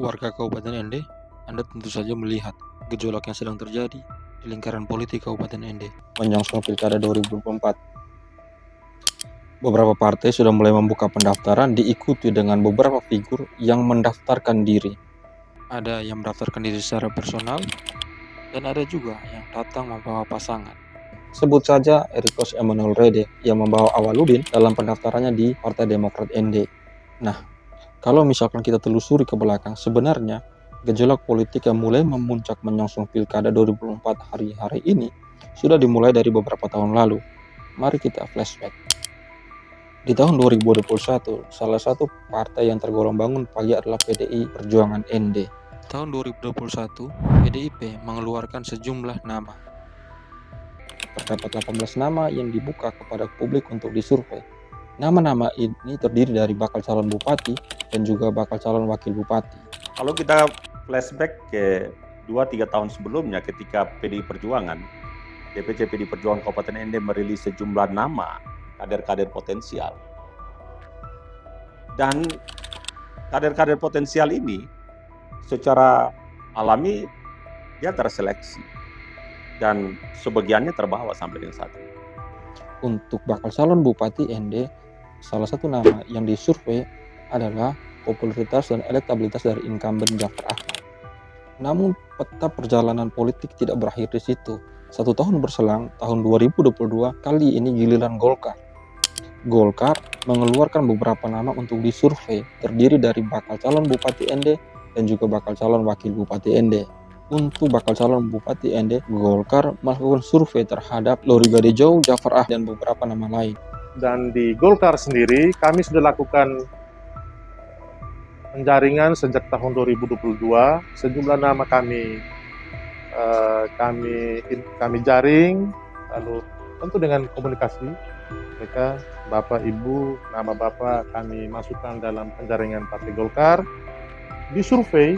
Warga Kabupaten Ende, Anda tentu saja melihat gejolak yang sedang terjadi di lingkaran politik Kabupaten Ende menyongsong Pilkada 2024. Beberapa partai sudah mulai membuka pendaftaran diikuti dengan beberapa figur yang mendaftarkan diri. Ada yang mendaftarkan diri secara personal, dan ada juga yang datang membawa pasangan. Sebut saja Erikos Emmanuel Rede yang membawa Awaludin dalam pendaftarannya di Partai Demokrat Ende. Nah, kalau misalkan kita telusuri ke belakang, sebenarnya gejolak politik yang mulai memuncak menyongsong Pilkada 2024 hari-hari ini sudah dimulai dari beberapa tahun lalu. Mari kita flashback. Di tahun 2021, salah satu partai yang tergolong bangun pagi adalah PDI Perjuangan Ende. Tahun 2021, PDIP mengeluarkan sejumlah nama. Terdapat 18 nama yang dibuka kepada publik untuk disurvei. Nama-nama ini terdiri dari bakal calon bupati dan juga bakal calon wakil bupati. Kalau kita flashback ke 2-3 tahun sebelumnya ketika PDI Perjuangan, DPC PDI Perjuangan Kabupaten Ende merilis sejumlah nama kader-kader potensial. Dan kader-kader potensial ini secara alami dia terseleksi dan sebagiannya terbawa sampai dengan saat ini. Untuk bakal calon bupati Ende, salah satu nama yang disurvei adalah popularitas dan elektabilitas dari incumbent Jafar Ahmad. Namun peta perjalanan politik tidak berakhir di situ. 1 tahun berselang, tahun 2022, kali ini giliran Golkar mengeluarkan beberapa nama untuk disurvei, terdiri dari bakal calon bupati Ende dan juga bakal calon wakil bupati Ende. Untuk bakal calon bupati Ende, Golkar melakukan survei terhadap Lori Gadejau, Jafar Ahmad, dan beberapa nama lain. Dan di Golkar sendiri, kami sudah lakukan penjaringan sejak tahun 2022. Sejumlah nama kami jaring, lalu tentu dengan komunikasi mereka, Bapak Ibu, nama Bapak kami masukkan dalam penjaringan Partai Golkar, disurvei,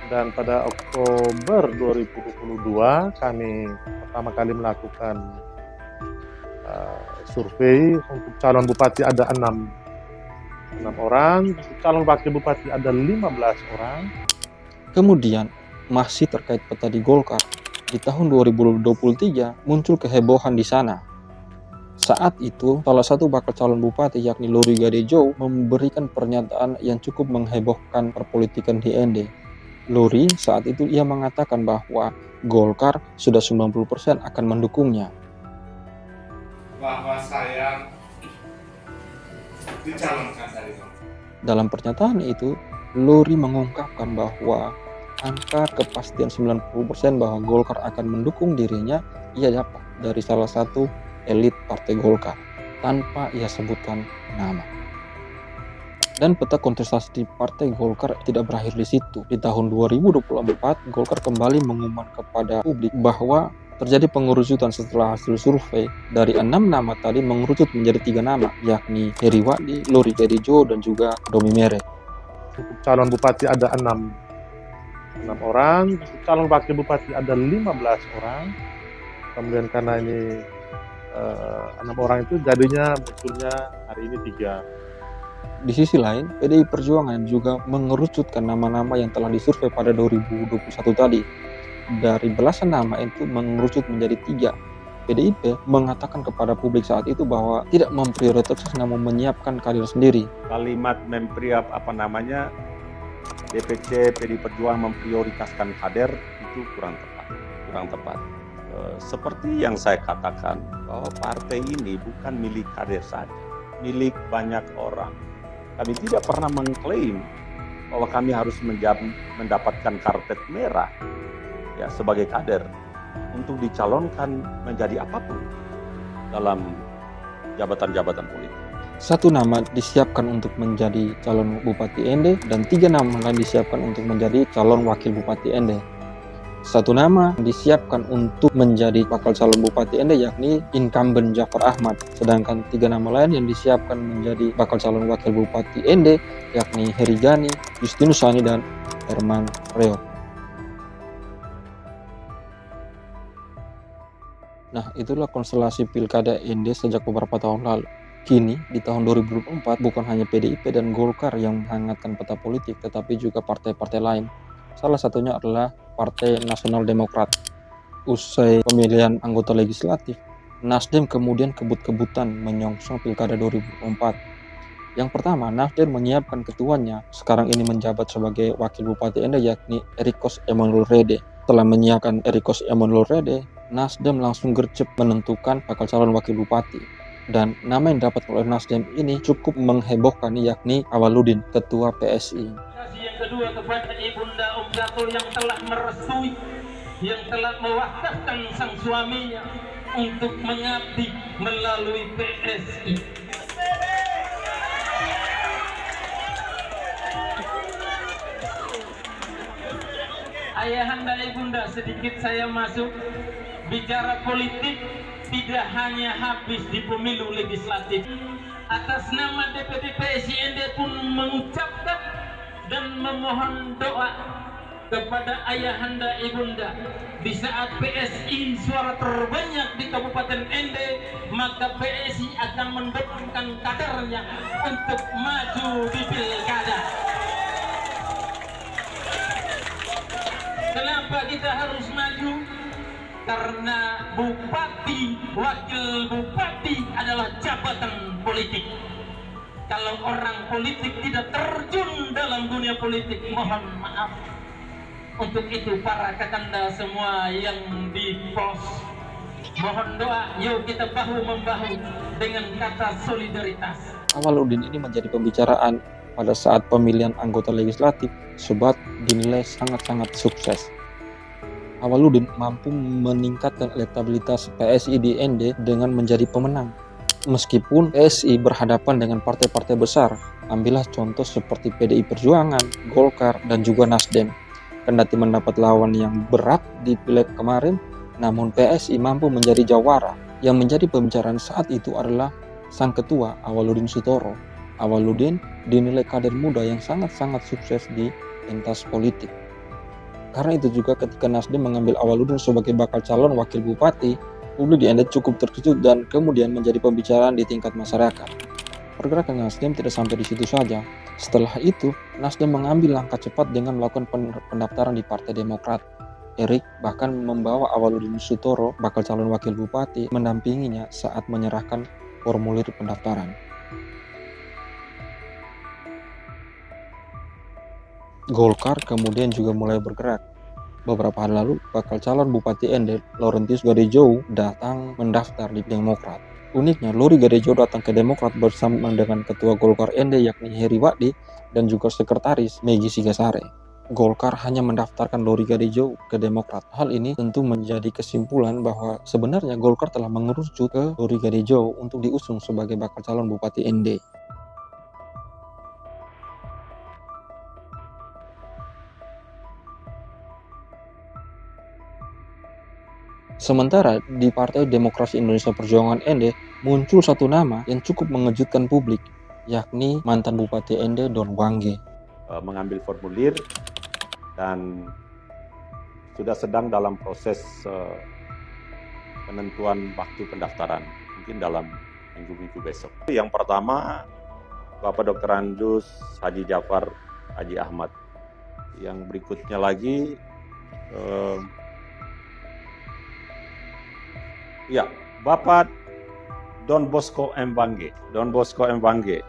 dan pada Oktober 2022 kami pertama kali melakukan survei. Untuk calon bupati ada 6 orang, untuk calon wakil bupati ada 15 orang. Kemudian masih terkait peta di Golkar, di tahun 2023 muncul kehebohan di sana. Saat itu, salah satu bakal calon bupati yakni Lori Gadejau memberikan pernyataan yang cukup menghebohkan perpolitikan di Ende. Lori saat itu ia mengatakan bahwa Golkar sudah 90% akan mendukungnya. Bahwa saya dicalonkan dari Golkar. Dalam pernyataan itu, Lori mengungkapkan bahwa angka kepastian 90% bahwa Golkar akan mendukung dirinya ia dapat dari salah satu elit Partai Golkar tanpa ia sebutkan nama. Dan peta kontestasi di Partai Golkar tidak berakhir di situ. Di tahun 2024, Golkar kembali mengumumkan kepada publik bahwa terjadi pengerucutan setelah hasil survei. Dari 6 nama tadi mengerucut menjadi 3 nama, yakni Heri Wadi, Lori Gadejau, dan juga Domi Mere. Untuk calon bupati ada 6 orang, untuk calon wakil bupati ada 15 orang. Kemudian karena ini 6 orang itu jadinya munculnya hari ini 3. Di sisi lain, PDI Perjuangan juga mengerucutkan nama-nama yang telah disurvei pada 2021 tadi. Dari belasan nama itu mengerucut menjadi 3. PDIP mengatakan kepada publik saat itu bahwa tidak memprioritaskan namun menyiapkan kader sendiri. Kalimat DPC PDI Perjuangan memprioritaskan kader itu kurang tepat. Seperti yang saya katakan bahwa partai ini bukan milik kader saja, milik banyak orang. Kami tidak pernah mengklaim bahwa kami harus mendapatkan karpet merah ya sebagai kader untuk dicalonkan menjadi apapun dalam jabatan-jabatan politik. 1 nama disiapkan untuk menjadi calon bupati Ende dan 3 nama lain disiapkan untuk menjadi calon wakil bupati Ende. 1 nama disiapkan untuk menjadi bakal calon bupati Ende yakni incumbent Jafar Ahmad, sedangkan 3 nama lain yang disiapkan menjadi bakal calon wakil bupati Ende yakni Heri Gani, Justinus Sani, dan Herman Reot. Nah, itulah konstelasi Pilkada Ende sejak beberapa tahun lalu. Kini di tahun 2024 bukan hanya PDIP dan Golkar yang menghangatkan peta politik, tetapi juga partai-partai lain. Salah satunya adalah Partai Nasional Demokrat. Usai pemilihan anggota legislatif, Nasdem kemudian kebut-kebutan menyongsong Pilkada 2024. Yang pertama, Nasdem menyiapkan ketuanya, sekarang ini menjabat sebagai Wakil Bupati Ende, yakni Erikos Emmanuel Rede. Setelah menyiapkan Erikos Emmanuel Rede, Nasdem langsung gercep menentukan bakal calon Wakil Bupati. Dan nama yang dapat oleh Nasdem ini cukup menghebohkan, yakni Awaludin, Ketua PSI. Yang kedua kepada Ibunda Gatul yang telah merestui, yang telah mewakafkan sang suaminya untuk mengabdi melalui PSI. Ayahanda Ibunda, sedikit saya masuk bicara politik, tidak hanya habis di pemilu legislatif. Atas nama DPD PSI ND pun mengucapkan dan memohon doa kepada Ayahanda Ibunda. Di saat PSI suara terbanyak di Kabupaten Ende, maka PSI akan mendukungkan kadernya untuk maju di pilkada. Kenapa kita harus maju? Karena bupati, wakil bupati adalah jabatan politik. Kalau orang politik tidak terjun dalam dunia politik, mohon maaf. Untuk itu para kakanda semua yang di pos, mohon doa, yuk kita bahu-membahu dengan kata solidaritas. Awaludin ini menjadi pembicaraan pada saat pemilihan anggota legislatif sebab dinilai sangat-sangat sukses. Awaludin mampu meningkatkan elektabilitas PSI di ND dengan menjadi pemenang. Meskipun PSI berhadapan dengan partai-partai besar, ambillah contoh seperti PDI Perjuangan, Golkar, dan juga Nasdem. Kendati mendapat lawan yang berat di pileg kemarin, namun PSI mampu menjadi jawara. Yang menjadi pembicaraan saat itu adalah sang ketua Awaludin Sitoro. Awaludin dinilai kader muda yang sangat-sangat sukses di pentas politik. Karena itu juga ketika Nasdem mengambil Awaludin sebagai bakal calon wakil bupati, publik di Ende cukup terkejut dan kemudian menjadi pembicaraan di tingkat masyarakat. Pergerakan Nasdem tidak sampai di situ saja. Setelah itu, Nasdem mengambil langkah cepat dengan melakukan pendaftaran di Partai Demokrat. Erik bahkan membawa Awaludin Sitoro, bakal calon wakil bupati, mendampinginya saat menyerahkan formulir pendaftaran. Golkar kemudian juga mulai bergerak. Beberapa hari lalu, bakal calon Bupati Ende, Laurentius Gadejou, datang mendaftar di Demokrat. Uniknya, Lori Gadejou datang ke Demokrat bersama dengan Ketua Golkar Ende yakni Heri Wadi dan juga Sekretaris Megi Sigasare. Golkar hanya mendaftarkan Lori Gadejou ke Demokrat. Hal ini tentu menjadi kesimpulan bahwa sebenarnya Golkar telah mengerucut ke Lori Gadejou untuk diusung sebagai bakal calon Bupati Ende. Sementara di Partai Demokrasi Indonesia Perjuangan Ende muncul satu nama yang cukup mengejutkan publik, yakni mantan Bupati Ende Don Wangge. Mengambil formulir dan sudah sedang dalam proses penentuan waktu pendaftaran, mungkin dalam minggu-minggu besok. Yang pertama, Bapak Dr. Andus Haji Jafar Haji Ahmad. Yang berikutnya lagi ya, Bapak Don Bosco M. Bangge. Don Bosco M. Bangge.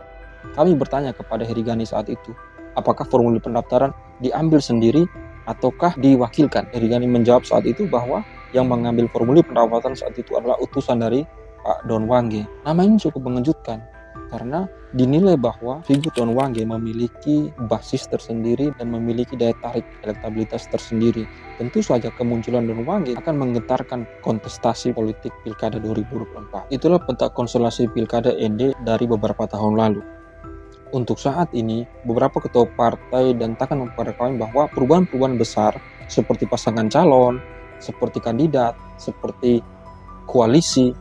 Kami bertanya kepada Heri Gani saat itu, apakah formulir pendaftaran diambil sendiri ataukah diwakilkan? Heri Gani menjawab saat itu bahwa yang mengambil formulir pendaftaran saat itu adalah utusan dari Pak Don Wangge. Nama ini cukup mengejutkan karena dinilai bahwa figur Don Wangge memiliki basis tersendiri dan memiliki daya tarik elektabilitas tersendiri. Tentu saja kemunculan Don Wangge akan menggetarkan kontestasi politik Pilkada 2024. Itulah peta konstelasi Pilkada ND dari beberapa tahun lalu. Untuk saat ini, beberapa ketua partai dan takkan memperkirakan bahwa perubahan-perubahan besar seperti pasangan calon, seperti kandidat, seperti koalisi,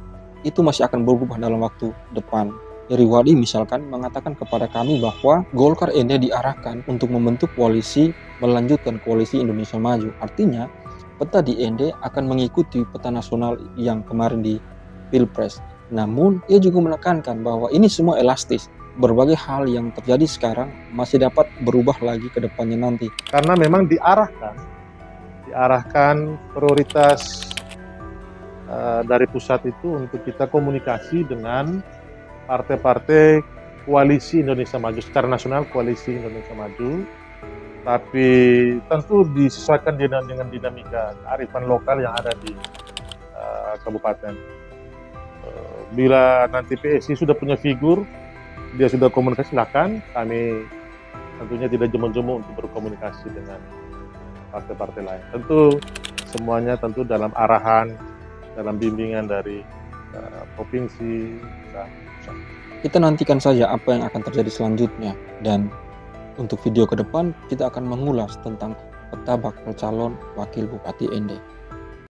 itu masih akan berubah dalam waktu depan. Heri Wadi misalkan mengatakan kepada kami bahwa Golkar ND diarahkan untuk membentuk koalisi, melanjutkan koalisi Indonesia Maju. Artinya, peta di ND akan mengikuti peta nasional yang kemarin di Pilpres. Namun, ia juga menekankan bahwa ini semua elastis. Berbagai hal yang terjadi sekarang masih dapat berubah lagi ke depannya nanti. Karena memang diarahkan prioritas dari pusat itu untuk kita komunikasi dengan partai-partai koalisi Indonesia Maju, secara nasional koalisi Indonesia Maju, tapi tentu disesuaikan dengan dinamika kearifan lokal yang ada di kabupaten. Bila nanti PSI sudah punya figur, dia sudah komunikasi, silakan. Kami tentunya tidak jemu-jemu untuk berkomunikasi dengan partai-partai lain. Tentu semuanya tentu dalam arahan, dalam bimbingan dari provinsi dan pusat. Kita nantikan saja apa yang akan terjadi selanjutnya, dan untuk video ke depan kita akan mengulas tentang peta bakal calon Wakil Bupati Ende.